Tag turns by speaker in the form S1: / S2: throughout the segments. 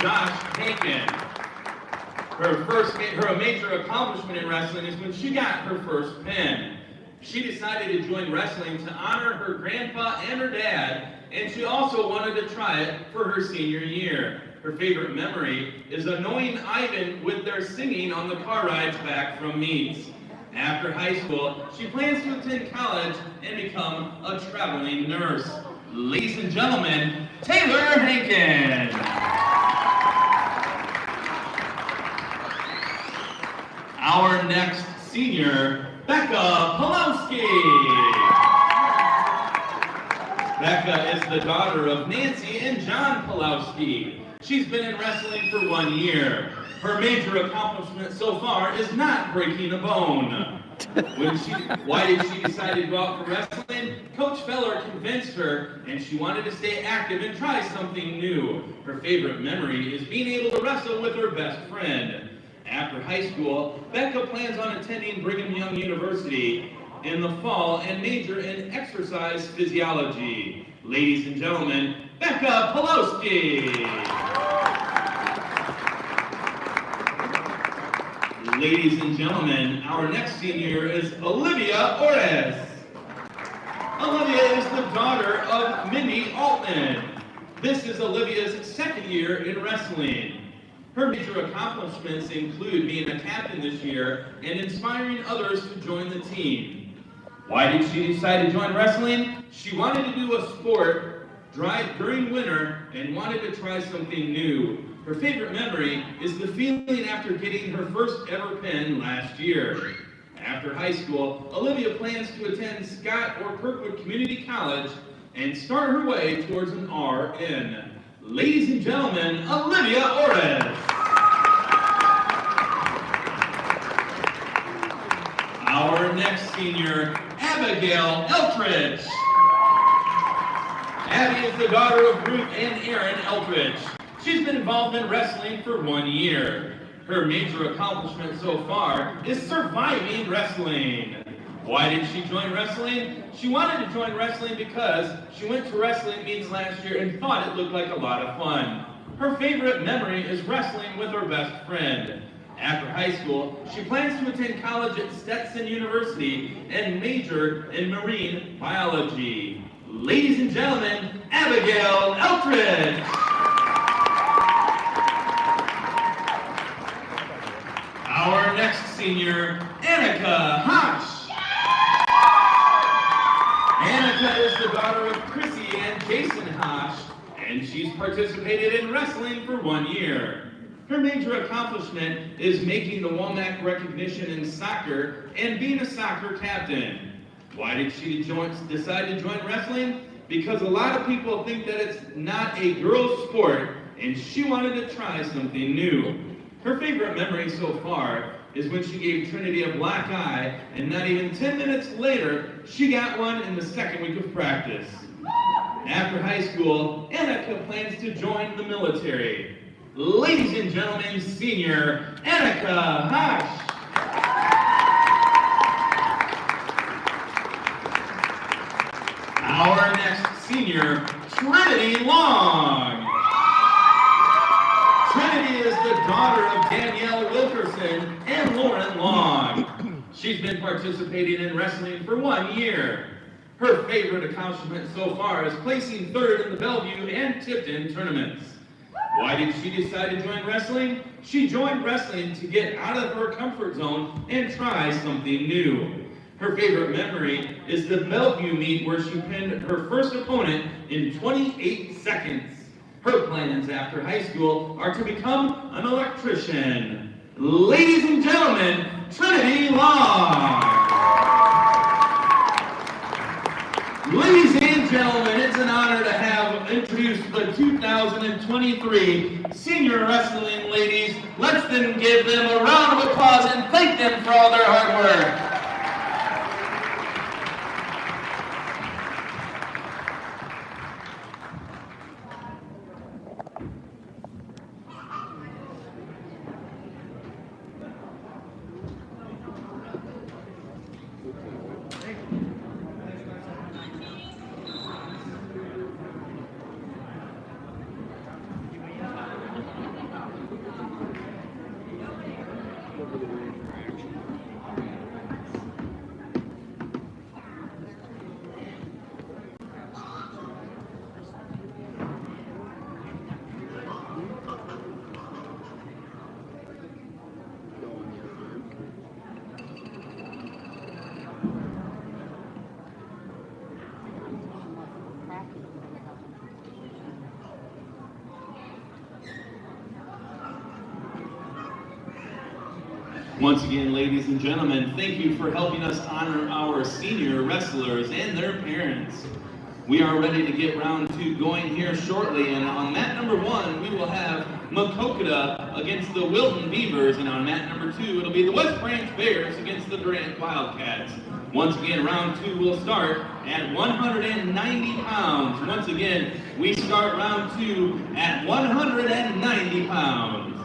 S1: Josh Haken. Her major accomplishment in wrestling is when she got her first pin. She decided to join wrestling to honor her grandpa and her dad, and she also wanted to try it for her senior year. Her favorite memory is annoying Ivan with their singing on the car rides back from meets. After high school, she plans to attend college and become a traveling nurse. Ladies and gentlemen, Taylor Hankin. Our next senior, Becca Pulowski. Becca is the daughter of Nancy and John Pulowski. She's been in wrestling for 1 year. Her major accomplishment so far is not breaking a bone. Why did she decide to go out for wrestling? Coach Feller convinced her, and she wanted to stay active and try something new. Her favorite memory is being able to wrestle with her best friend. After high school, Becca plans on attending Brigham Young University in the fall and major in exercise physiology. Ladies and gentlemen, Becca Pulowski. Ladies and gentlemen, our next senior is Olivia Orez. Olivia is the daughter of Mindy Altman. This is Olivia's second year in wrestling. Her major accomplishments include being a captain this year and inspiring others to join the team. Why did she decide to join wrestling? She wanted to do a sport during winter and wanted to try something new. Her favorite memory is the feeling after getting her first ever pin last year. After high school, Olivia plans to attend Scott or Kirkwood Community College and start her way towards an RN. Ladies and gentlemen, Olivia Orez. Our next senior, Abigail Eltridge. Abby is the daughter of Ruth and Aaron Eltridge. She's been involved in wrestling for 1 year. Her major accomplishment so far is surviving wrestling. Why did she join wrestling? She wanted to join wrestling because she went to wrestling meets last year and thought it looked like a lot of fun. Her favorite memory is wrestling with her best friend. After high school, she plans to attend college at Stetson University and major in marine biology. Ladies and gentlemen, Abigail Eltridge. Our next senior, Annika Hosh. Annika is the daughter of Chrissy and Jason Hosh, and she's participated in wrestling for 1 year. Her major accomplishment is making the Womack recognition in soccer and being a soccer captain. Why did she decide to join wrestling? Because a lot of people think that it's not a girl's sport, and she wanted to try something new. Her favorite memory so far is when she gave Trinity a black eye, and not even 10 minutes later, she got one in the second week of practice. After high school, Annika plans to join the military. Ladies and gentlemen, senior Annika Hosh. Our next senior, Trinity Long. Trinity is the daughter of Danielle Wilkerson and Lauren Long. She's been participating in wrestling for 1 year. Her favorite accomplishment so far is placing third in the Bellevue and Tipton tournaments. Why did she decide to join wrestling? She joined wrestling to get out of her comfort zone and try something new. Her favorite memory is the Bellevue meet where she pinned her first opponent in 28 seconds. Her plans after high school are to become an electrician. Ladies and gentlemen, Trinity Long. Ladies and gentlemen, it's an honor to have introduced the 2023 Senior Wrestling Ladies. Let's then give them a round of applause and thank them for all their hard work. Once again, ladies and gentlemen, thank you for helping us honor our senior wrestlers and their parents. We are ready to get round 2 going here shortly, and on mat number 1, we will have Maquoketa against the Wilton Beavers, and on mat number 2, it'll be the West Branch Bears against the Durant Wildcats. Once again, round 2 will start at 190 pounds. Once again, we start round 2 at 190 pounds.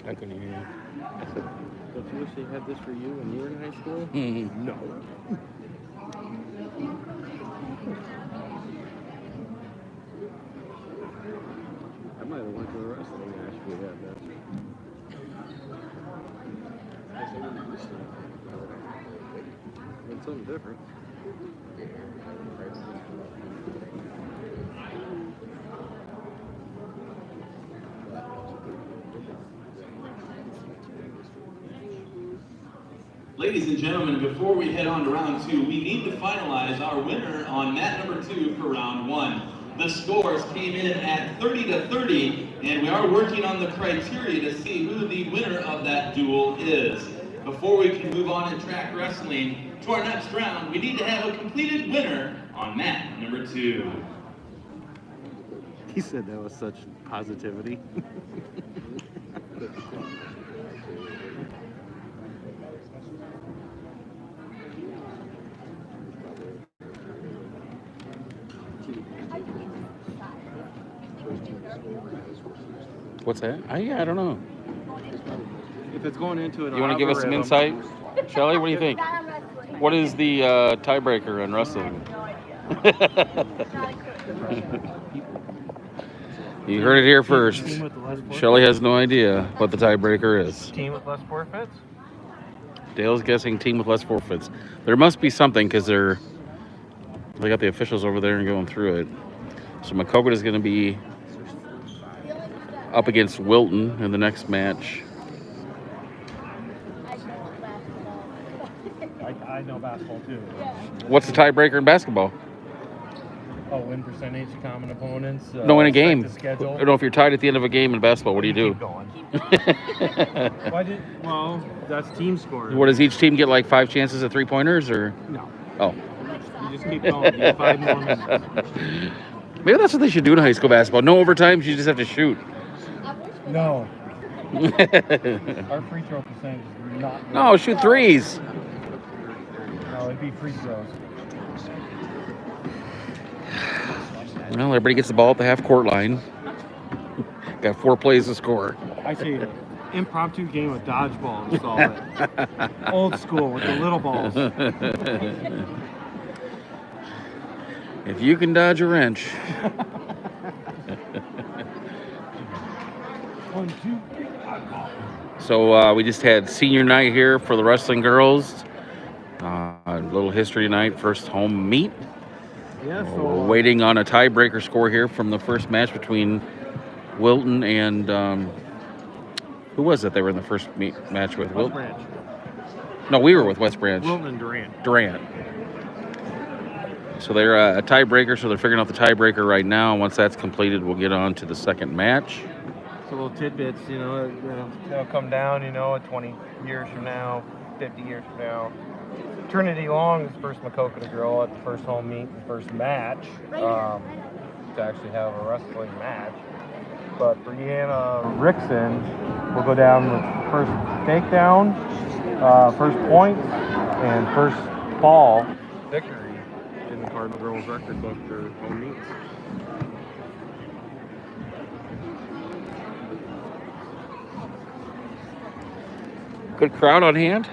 S2: I couldn't hear you.
S3: I said, don't you wish they had this for you when you were in high school?
S2: Mm-hmm.
S3: No. I might have went to a wrestling match if we had that. It's something different.
S1: Ladies and gentlemen, before we head on to round 2, we need to finalize our winner on mat number 2 for round 1. The scores came in at 30-30, and we are working on the criteria to see who the winner of that duel is. Before we can move on in track wrestling to our next round, we need to have a completed winner on mat number 2.
S3: He said that was such positivity.
S2: What's that? I don't know.
S3: If it's going into an
S2: You want to give us some insight? Shelly, what do you think? What is the tiebreaker in wrestling? You heard it here first. Shelly has no idea what the tiebreaker is.
S3: Team with less forfeits?
S2: Dale's guessing team with less forfeits. There must be something because they got the officials over there and going through it. So Maquoketa is going to be up against Wilton in the next match.
S3: I know basketball too.
S2: What's the tiebreaker in basketball?
S3: Oh, win percentage, common opponents.
S2: No, in a game. I
S3: Schedule.
S2: don't know if you're tied at the end of a game in basketball. What do you do?
S3: Keep going. Well, that's team score.
S2: What, does each team get like 5 chances at 3-pointers or?
S3: No.
S2: Oh.
S3: You just keep going. You get 5 more minutes.
S2: Maybe that's what they should do in high school basketball. No overtimes. You just have to shoot.
S3: No. Our free throw percentage is not good.
S2: No, shoot threes.
S3: No, it'd be free throws.
S2: Well, everybody gets the ball at the half-court line. Got 4 plays to score.
S3: I say impromptu game of dodgeball to solve it. Old school with the little balls.
S2: If you can dodge a wrench.
S3: 1, 2, 3,
S2: So we just had senior night here for the wrestling girls. A little history tonight, first home meet.
S3: Yeah, so
S2: We're waiting on a tiebreaker score here from the first match between Wilton and who was it they were in the first match with?
S3: West Branch.
S2: No, we were with West Branch.
S3: Wilton and Durant.
S2: Durant. So they're a tiebreaker, so they're figuring out the tiebreaker right now. Once that's completed, we'll get on to the second match.
S3: So little tidbits, they'll come down, 20 years from now, 50 years from now. Trinity Long is the first Maquoketa girl at the first home meet, the first match, to actually have a wrestling match. But Brianna Rickson will go down with first takedown, first point, and first fall victory in the Cardinal girls record book for home meets.
S2: Good crowd on hand.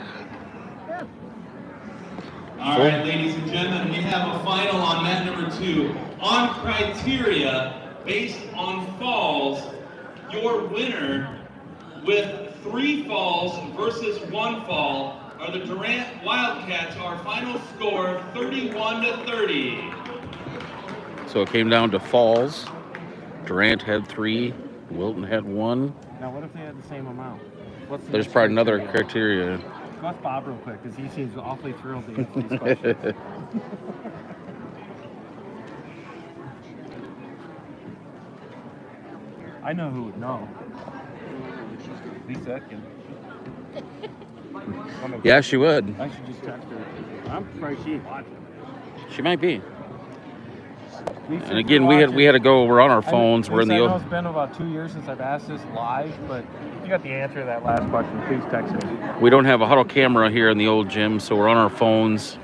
S1: All right, ladies and gentlemen, we have a final on mat number 2. On criteria, based on falls, your winner with 3 falls versus 1 fall are the Durant Wildcats. Our final score, 31-30.
S2: So it came down to falls. Durant had 3. Wilton had 1.
S3: Now, what if they had the same amount? What's the
S2: There's
S3: next
S2: probably another
S3: criteria?
S2: criteria.
S3: Let's Bob real quick, because he seems awfully thrilled to answer these questions. I know who would know. Lisa Etkin.
S2: Yeah, she would.
S3: I should just text her. I'm surprised she ain't watching.
S2: She might be.
S3: Lisa,
S2: And again, we had to go. We're on our phones. We're in the.
S3: I know it's been about 2 years since I've asked this live, but if you got the answer to that last question, please text me.
S2: We don't have a huddle camera here in the old gym, so we're on our phones.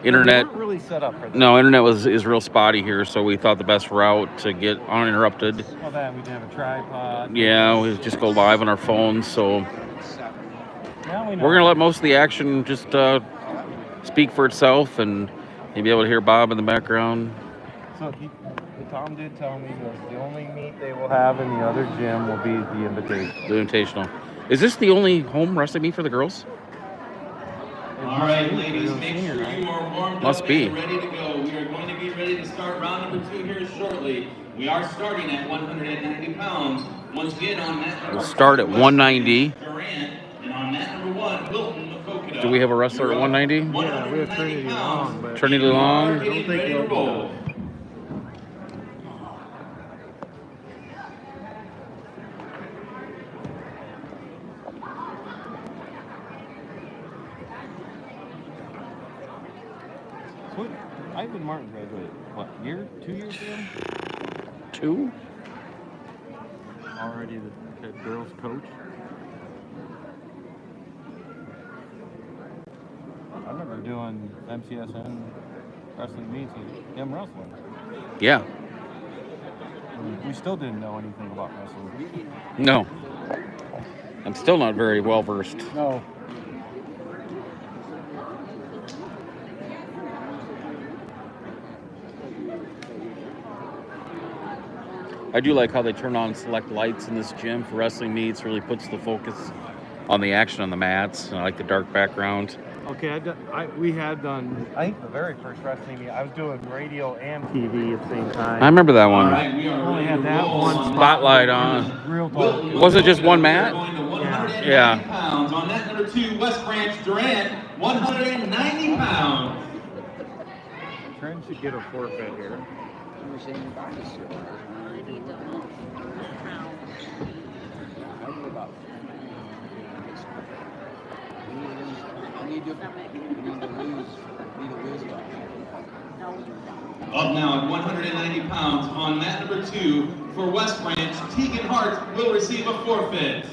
S2: Internet.
S3: We're not really set up for that.
S2: No, internet is real spotty here, so we thought the best route to get uninterrupted.
S3: Well, that we didn't have a tripod.
S2: Yeah, we just go live on our phones. So
S3: Now we know.
S2: we're gonna let most of the action just speak for itself, and you'll be able to hear Bob in the background.
S3: So Tom did tell me that the only meet they will have in the other gym will be the Invitational.
S2: The Invitational. Is this the only home wrestling meet for the girls?
S1: All right, ladies, make sure you are warmed
S2: Must
S1: up
S2: be.
S1: and ready to go. We are going to be ready to start round number 2 here shortly. We are starting at 190 pounds. Once again, on mat number
S2: We'll start at 190.
S1: Durant, and on mat number 1, Wilton, Maquoketa.
S2: Do we have a wrestler at 190?
S3: Yeah, we have Trinity Long. But
S2: Trinity Long.
S1: I don't think ready to roll.
S3: What? Ivan Martin graduated, what, 2 years ago?
S2: 2?
S3: Already the girls' coach. I remember doing MCSN wrestling meets with him wrestling.
S2: Yeah.
S3: We still didn't know anything about wrestling.
S2: No. I'm still not very well versed.
S3: No.
S2: I do like how they turn on select lights in this gym for wrestling meets. Really puts the focus on the action on the mats. I like the dark background.
S3: Okay, we had done, I think the very first wrestling meet, I was doing radio and TV at the same time.
S2: I remember that
S1: All
S2: one.
S1: right, we are
S3: only
S1: ready
S3: had
S1: to
S3: that
S1: roll
S3: one
S2: Spotlight on.
S3: Real talk.
S2: Was it just one mat?
S1: We're going to 190
S2: Yeah.
S1: pounds. On mat number 2, West Branch Durant, 190 pounds.
S3: Trent should get a forfeit here.
S1: Up now at 190 pounds on mat number 2 for West Branch, Tegan Hart will receive a forfeit.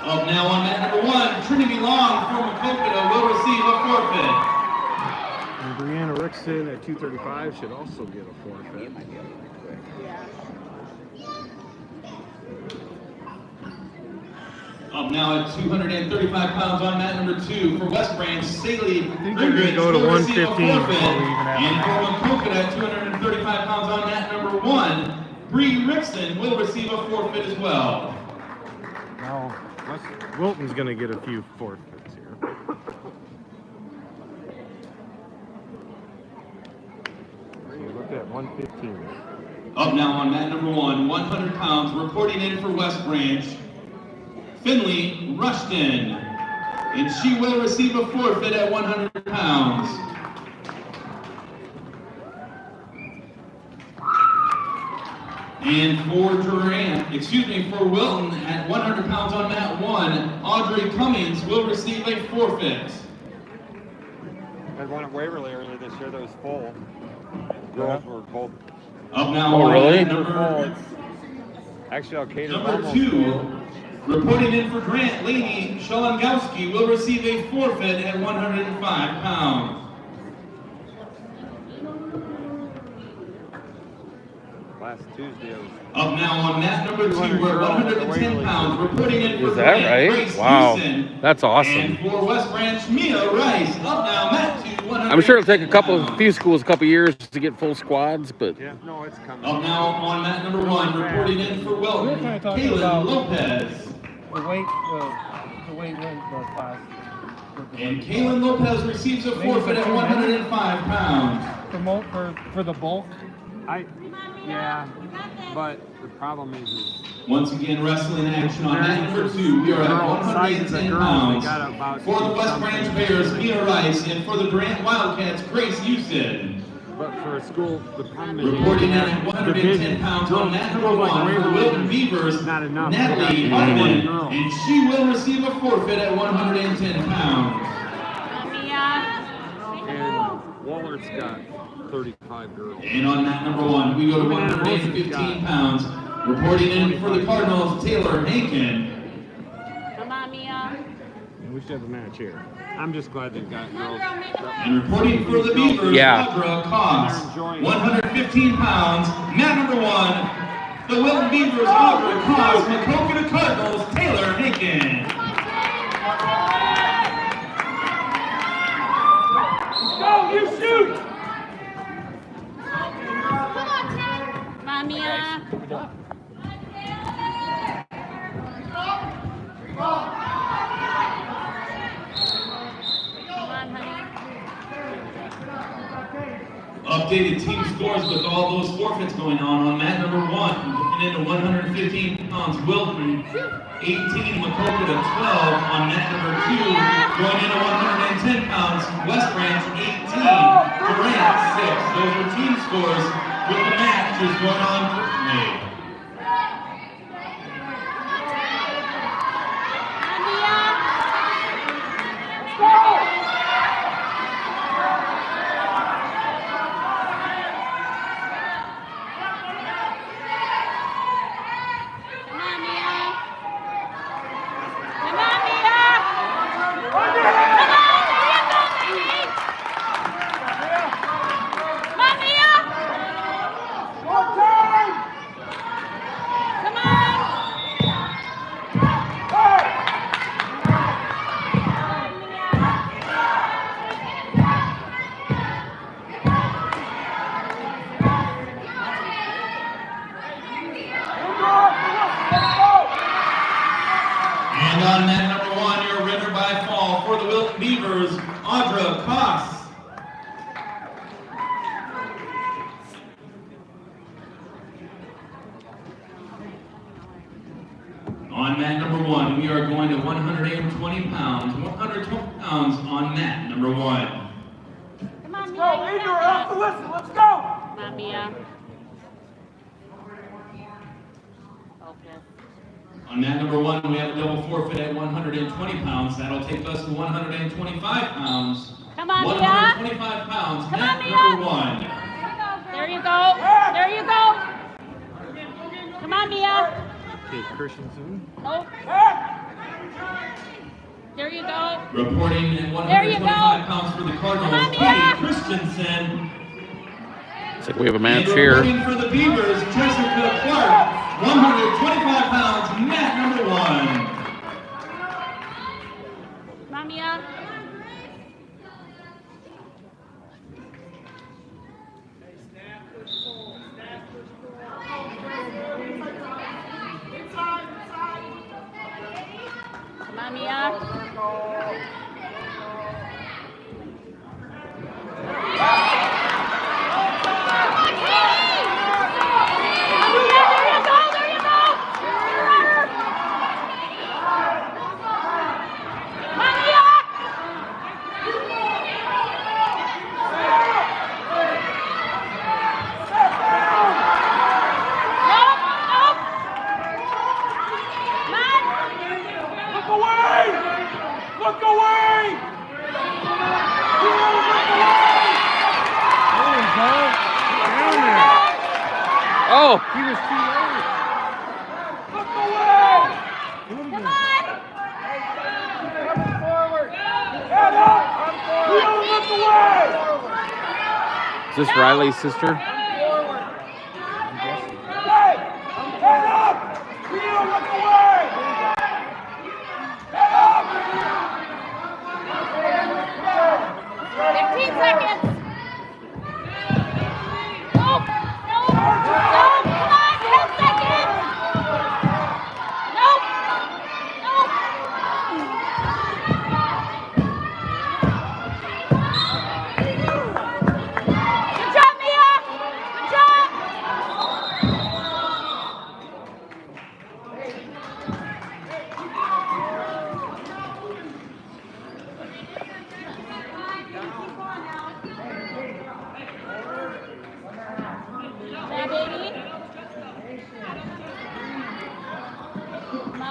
S1: Up now on mat number 1, Trinity Long for Maquoketa will receive a forfeit.
S3: And Brianna Rickson at 235 should also get a forfeit.
S1: Up now at 235 pounds on mat number 2 for West Branch, Saley
S3: they're gonna go to
S1: will receive a
S3: 115
S1: forfeit.
S3: before we even have
S1: And
S3: a
S1: for Maquoketa at 235 pounds on mat number 1, Bree Rickson will receive a forfeit as well.
S3: Now, Wilton's going to get a few forfeits here. So look at 115.
S1: Up now on mat number 1, 100 pounds, reporting in for West Branch, Finley Rushton. And she will receive a forfeit at 100 pounds. And for for Wilton at 100 pounds on mat 1, Audrey Cummings will receive a forfeit.
S4: I had one at Waverly earlier this year that was full. Girls were both.
S1: Up now
S2: Oh,
S1: on
S2: really?
S1: mat number,
S4: Actually, I'll cater
S1: number
S4: almost
S1: 2, reporting in for Grant, Lainey Shalangowski will receive a forfeit at 105 pounds.
S4: last Tuesday.
S1: Up now on mat number 2, we're 110 pounds. Reporting in for
S2: Is that
S1: Grant,
S2: right?
S1: Grace
S2: Wow.
S1: Houston.
S2: That's awesome.
S1: And for West Branch, Mia Rice. Up now, mat 2, 110
S2: I'm sure it'll take a
S1: pounds.
S2: few schools a couple years to get full squads, but
S4: Yeah, no, it's coming.
S1: Up now on mat number 1, reporting in for Wilton,
S3: We're kinda talking
S1: Kaylin
S3: about-
S1: Lopez.
S3: The weight, the weight went the class.
S1: And Kaylin Lopez receives a forfeit at 105 pounds.
S3: For the bulk.
S4: Yeah, but the problem is
S1: Once again, wrestling action on mat number 2. We are at 110 pounds. For the West Branch Bears, Mia Rice, and for the Grant Wildcats, Grace Houston.
S4: but for a school, the problem is
S1: Reporting in at 110 pounds on mat number 1 for Wilton Beavers, Natalie Hartman, and she will receive a forfeit at 110 pounds.
S4: And Waller's got 35 girls.
S1: And on mat number 1, we go to 115 pounds. Reporting in for the Cardinals, Taylor Hankin.
S5: Come on, Mia.
S4: We should have a match here. I'm just glad they've got girls.
S1: And reporting for the Beavers, Audra Koss. 115 pounds, mat number 1. The Wilton Beavers, Audra Koss, Maquoketa Cardinals, Taylor Hankin.
S5: Go, you shoot! Come on, Mia.
S1: Updated team scores with all those forfeits going on mat number 1. Looking into 115 pounds, Wilton 18, Maquoketa 12 on mat number 2. Going into 110 pounds, West Branch 18, Durant 6. Those are team scores with the matches going on currently. And on mat number 1, your winner by fall for the Wilton Beavers, Audra Koss. On mat number 1, we are going to 120 pounds. 120 pounds on mat number 1.
S5: Come on, Mia. Go, Igor, off the whistle. Let's go. Come on, Mia. Focus.
S1: On mat number 1, we have a double forfeit at 120 pounds. That'll take us to 125 pounds.
S5: Come on,
S1: 125 pounds,
S5: Come
S1: mat
S5: on,
S1: number 1.
S5: There you go. There you go. Come on, Mia.
S4: Okay, Christensen.
S5: Oh. There you go.
S1: Reporting at
S5: There you
S1: 125
S5: go.
S1: pounds for the
S5: Come
S1: Cardinals,
S5: on,
S1: Katie
S5: Mia.
S1: Christensen.
S2: Looks like we have a match
S1: And
S2: here.
S1: reporting for the Beavers, Jessica Clark. 125 pounds, mat number 1.
S5: Come on, Mia. Come on, Mia.
S2: Oh!
S4: He was too late.
S5: Come on!
S2: Is this Riley's sister?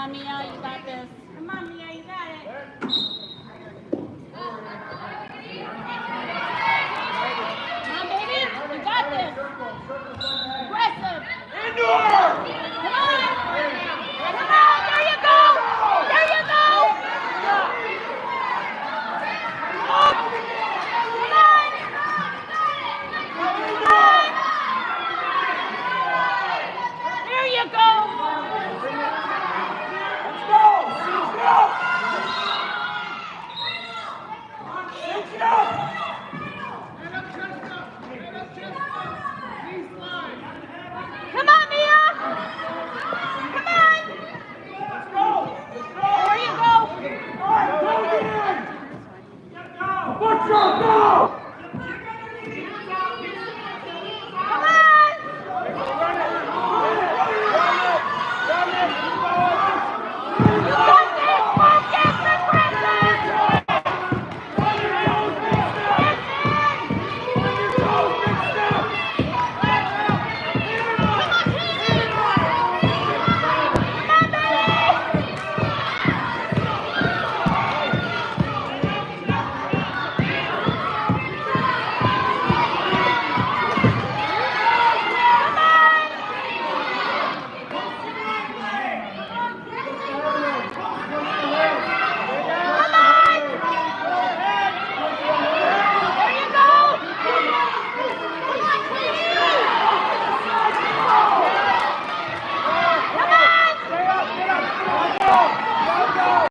S5: on, Mia, you got this. Come on, Mia, you got it. Come on, baby, you got this. Aggressive. Indoor! Come on! Come on, there you go! There you go! Come on! There you go! Let's go! Come on, Mia! Come on! Let's go! There you go! Let's go! Come on!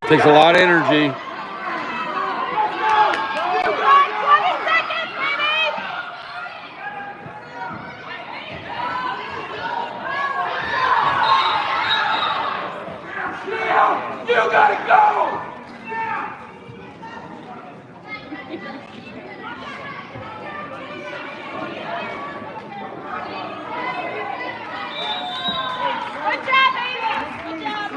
S2: Takes a lot of energy.
S5: You got 20 seconds, baby! You gotta go! Good job, baby! Good job!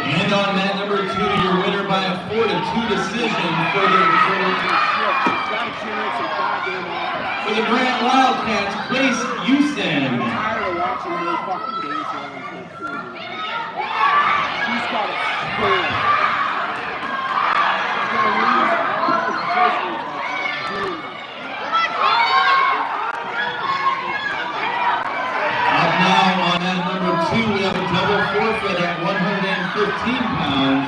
S1: And on mat number 2, your winner by a 4-2 decision for the Grant Wildcats, Grace Houston.
S6: I'm tired of watching no fucking games here. She's got it scored.
S1: Up now on mat number 2, we have a double forfeit at 115 pounds.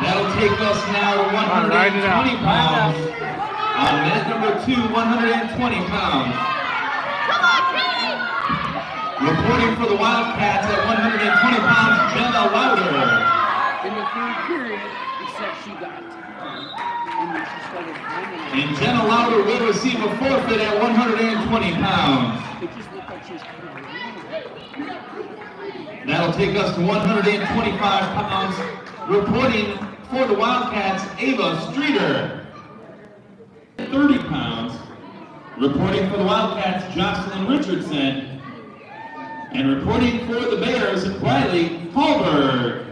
S1: That'll take us now to 120 pounds. On mat number 2, 120 pounds.
S5: Come on, Kenny!
S1: Reporting for the Wildcats at 120 pounds, Jenna Louder.
S6: In the third period, except she got. And then she started running.
S1: And Jenna Louder will receive a forfeit at 120 pounds.
S6: It just looked like she was kind of running.
S1: That'll take us to 125 pounds. Reporting for the Wildcats, Ava Streeter. 30 pounds. Reporting for the Wildcats, Jocelyn Richardson. And reporting for the Bears, Riley Hallberg.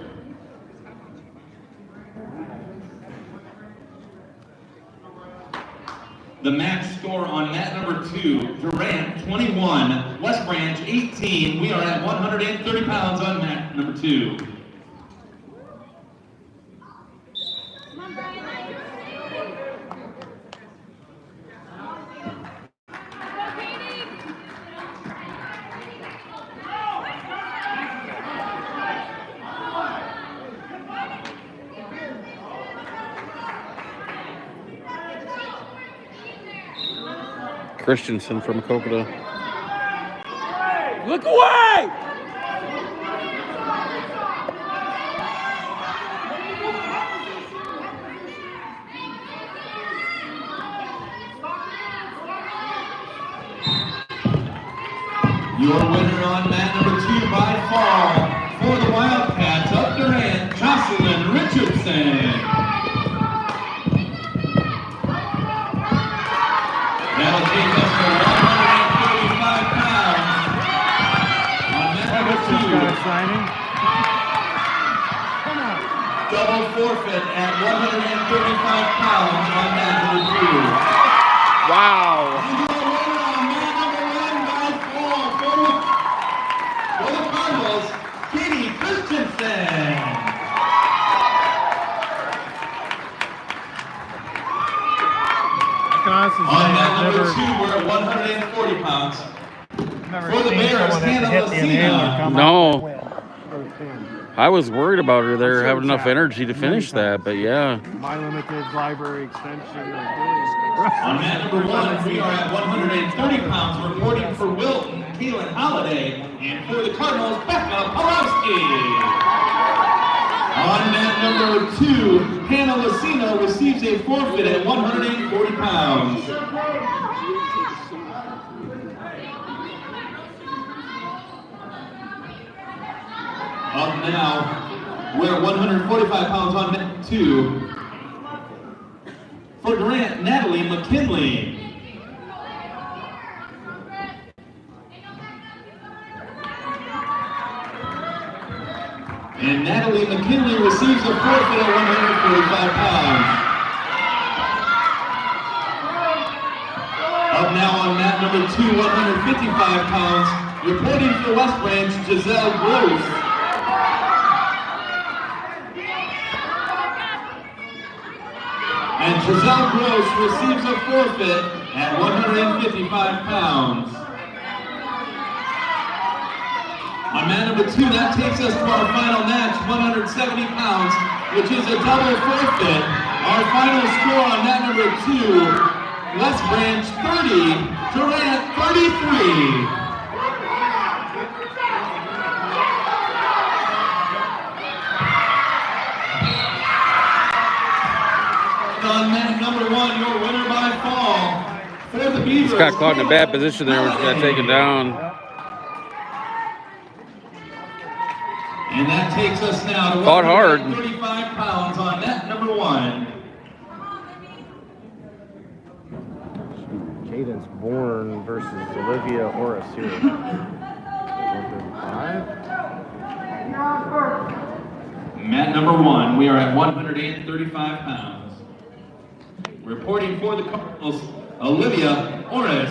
S1: The match score on mat number 2, Durant 21, West Branch 18. We are at 130 pounds on mat number 2.
S5: Come on, Brian.
S2: Christensen from Maquoketa.
S6: Look away!
S1: Your winner on mat number 2 by far for the Wildcats of Durant, Jocelyn Richardson. That'll take us to 135 pounds on mat number 2. Double forfeit at 135 pounds on mat number 2.
S2: Wow.
S1: And your winner on mat number 1 by
S3: honestly say,
S1: On mat
S3: I've
S1: number
S3: never,
S1: 2, we're at 140 pounds.
S3: never
S1: For the
S3: seen
S1: Bears,
S3: someone
S1: Hannah
S3: have to hit the inhaler
S1: Lucina.
S3: come
S2: No.
S3: out and win. Firsthand.
S2: I was worried about her there
S3: Sure
S2: having
S3: it's
S2: enough
S3: happened
S2: energy to
S3: many
S2: finish that,
S3: times.
S2: but yeah.
S3: My limited library extension.
S1: On mat number 1, we are at 130 pounds, reporting for Wilton, Keelan Holiday, and for the Cardinals, Becca Pawlowski. On mat number 2, Hannah Lucina receives a forfeit at 140 pounds. Up now, we're at 145 pounds on mat 2. For Durant, Natalie McKinley. And Natalie McKinley receives a forfeit at 145 pounds. Up now on mat number 2, 155 pounds, reporting for West Branch, Giselle Gross. And Giselle Gross receives a forfeit at 155 pounds. On mat number 2, that takes us to our final match, 170 pounds, which is a double forfeit. Our final score on mat number 2, West Branch 30, Durant 33. On mat number 1, your winner by fall for the Beavers.
S2: Just got caught in a bad position there when she got taken down.
S1: And that takes us now to
S2: Fought hard.
S1: 135 pounds on net number 1.
S3: Cadence Bourne versus Olivia Orris here. 135.
S1: Mat number 1, we are at 135 pounds. Reporting for the Cardinals, Olivia Orris.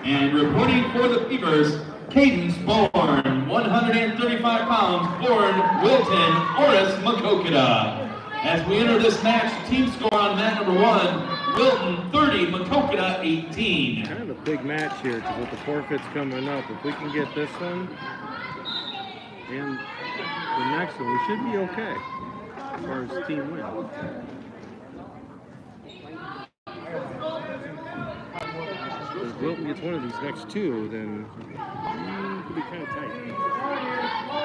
S1: And reporting for the Beavers, Cadence Bourne, 135 pounds, Bourne, Wilton, Orris, Maquoketa. As we enter this match, team score on mat number 1, Wilton 30, Maquoketa 18.
S3: Kind of a big match here because with the forfeits coming up, if we can get this one and the next one, we should be okay as far as team win. If Wilton gets one of these next 2, then it could be kind of tight.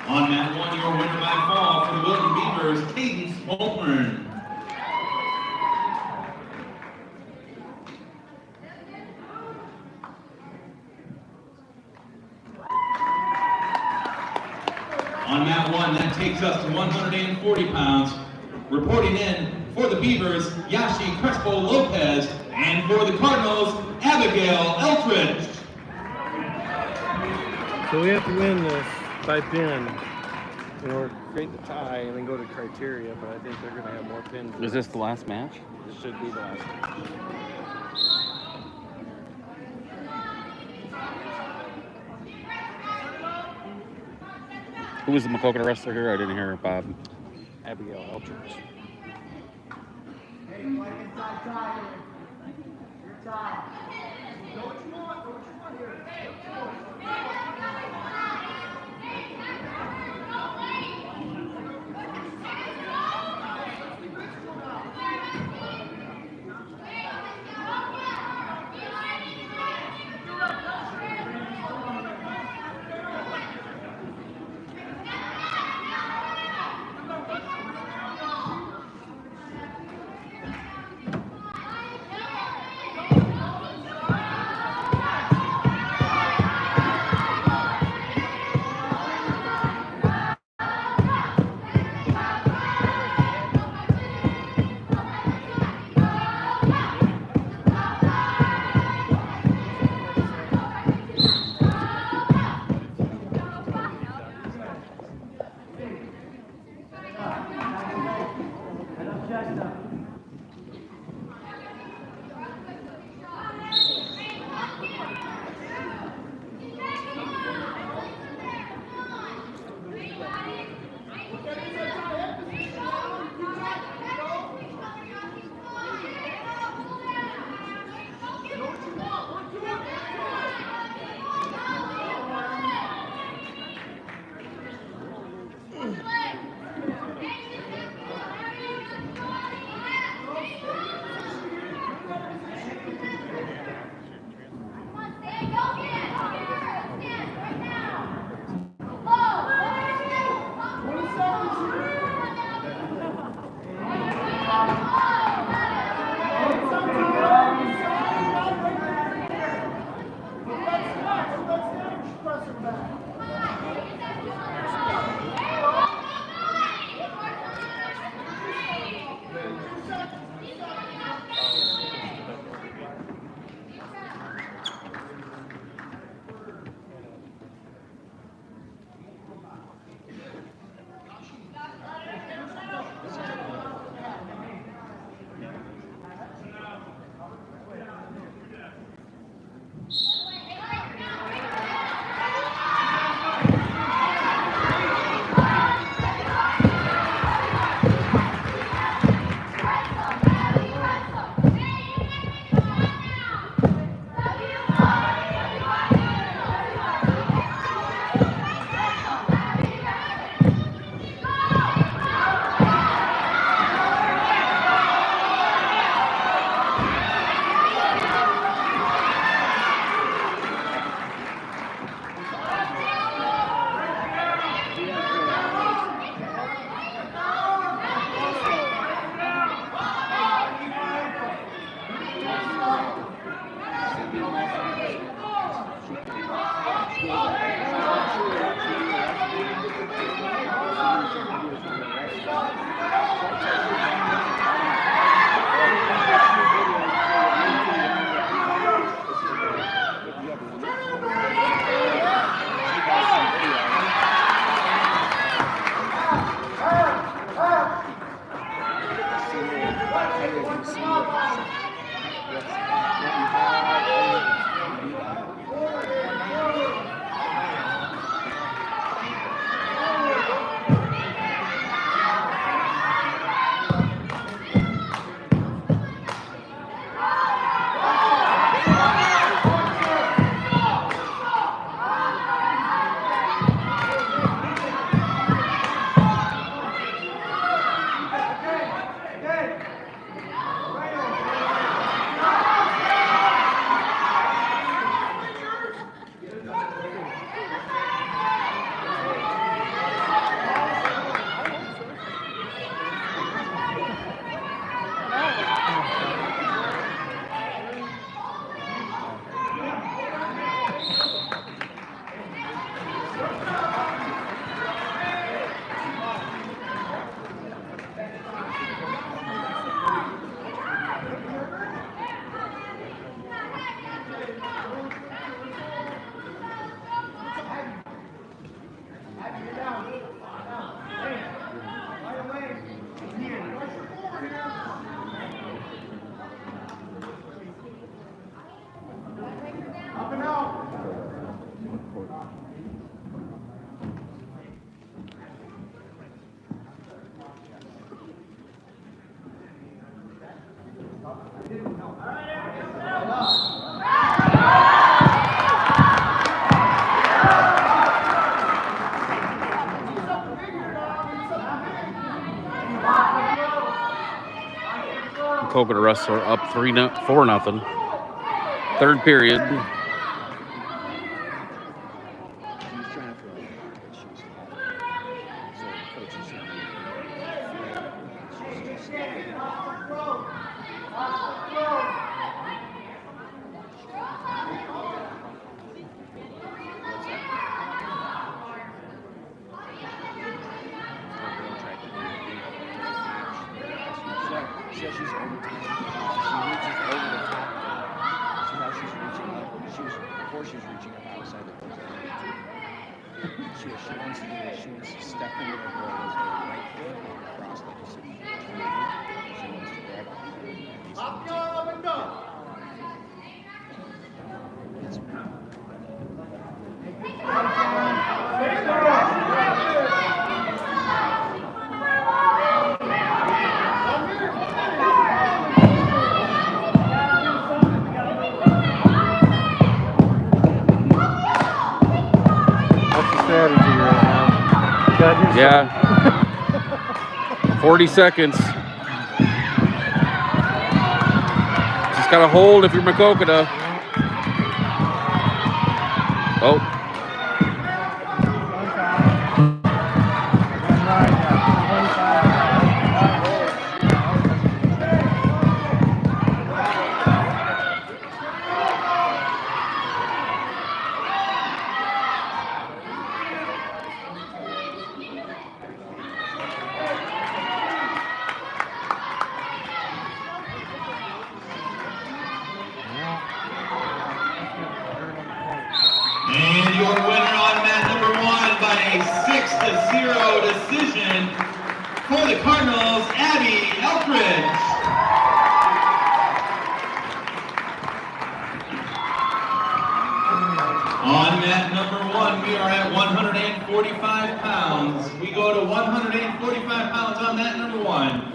S1: On mat 1, your winner by fall for the Wilton Beavers, Cadence Bourne. On mat 1, that takes us to 140 pounds. Reporting in for the Beavers, Yashi Crespo Lopez, and for the Cardinals, Abigail Eldridge.
S3: So we have to win this by pin in order to create the tie and then go to criteria, but I think they're going to have more pins.
S2: Is this the last match?
S3: This should be the last match.
S2: Who was the Maquoketa wrestler here? I didn't hear Bob.
S3: Abigail Eldridge.
S2: Maquoketa Russ are up 4-0. Third period.
S6: She was trying to throw it, but she was off. So the coach is saying, she said she's over time. She reaches over the top. See how she's reaching up? Before she was reaching up outside the post. She wants to do this. She wants to step into the goal with her right foot across like a city. She wants to grab it. Up, and go! It's
S3: strategy right now.
S2: Yeah. 40 seconds. Just got to hold if you're Maquoketa. Oh.
S1: And your winner on mat number 1 by a 6-0 decision for the Cardinals, Abby Elkridge. On mat number 1, we are at 145 pounds. We go to 145 pounds on mat number 1.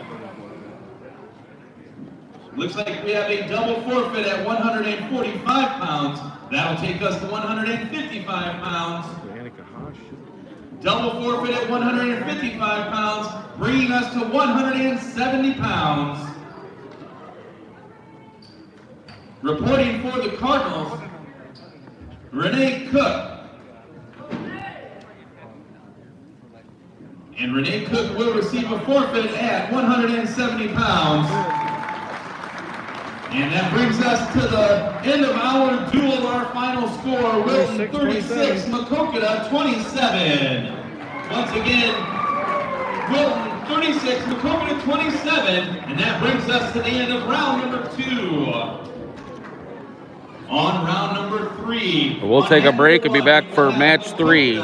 S1: Looks like we have a double forfeit at 145 pounds. That'll take us to 155 pounds. Double forfeit at 155 pounds, bringing us to 170 pounds. Reporting for the Cardinals, Renee Cook. And Renee Cook will receive a forfeit at 170 pounds. And that brings us to the end of our duel. Our final score, Wilton 36, Maquoketa 27. Once again, Wilton 36, Maquoketa 27. And that brings us to the end of round number 2. On round number 3.
S2: We'll take a break and be back for match 3.